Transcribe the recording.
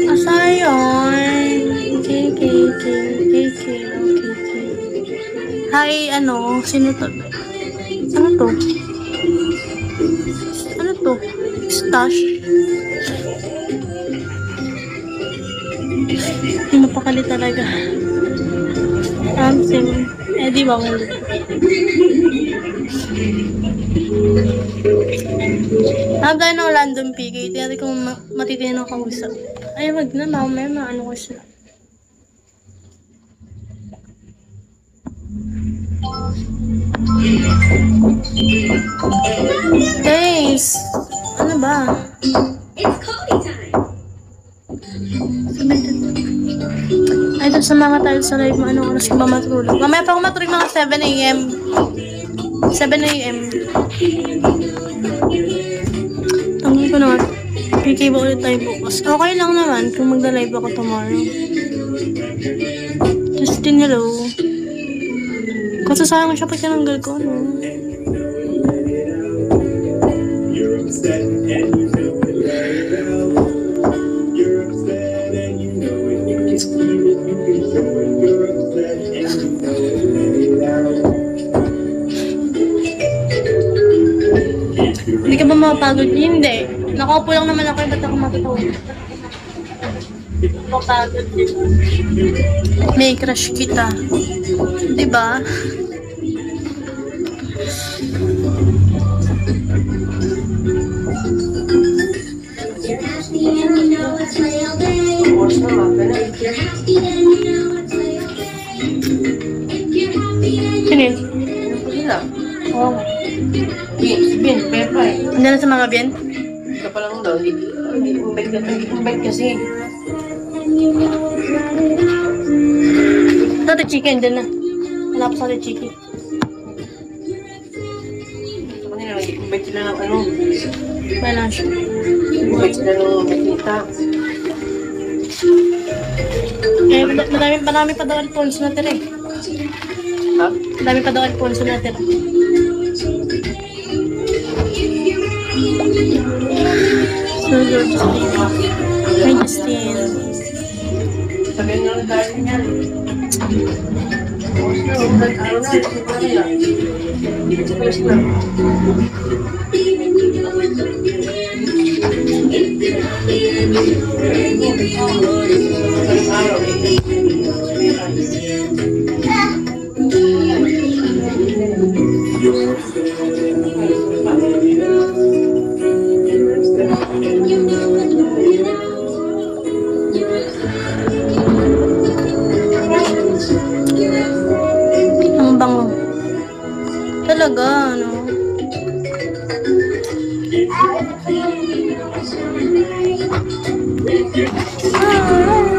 Asayon. Hi, ano? Sino to? Ano to? Ano to? Stash? Hindi mapakali talaga. Something. Eh, di ba ulit? Tayo ng random PK. Tiyari kung matitin ng kausap. Ay, wag na. Mamaya maano ko siya. Guys! Ano ba? It's Cody time. Ay, tapos sumama tayo sa live mo. Anong oras ka ba matulog? Mamaya pa ako matulog mga 7 AM. 7 AM. Tangin ko na. PK ba ulit tayo bukas? Okay lang naman kung magda-live ako tomorrow. Justin, hello. Kasi sayang siya pag tinanggal ko, no? Hindi ka ba mapagod? Hindi. Nakaupo lang naman ako. Ba't ako matutulog? Mapagod din. May crush kita. Diba? You're happy and you know it's my okay. If you're happy then you know it's my okay. If you're happy then you Sinin? Oo. Bien, pepa eh. Hindi na sa mga bien? Ika pa lang daw, hindi umbait kasi. Ito, chicken din na. Hanap sa chicken. Sa kanila, umbait sila ng ano. Wala siya. Umbait sila ng nakita. Eh, marami pa daw Alfonso na tira eh. Ha? Marami pa daw Alfonso na tira. So, Justin. Hi, Justin. Sabihin nga lang dahil niya. Araw na, ito pa nila. Express na. Araw Ang bango. Talaga, ano? Ah.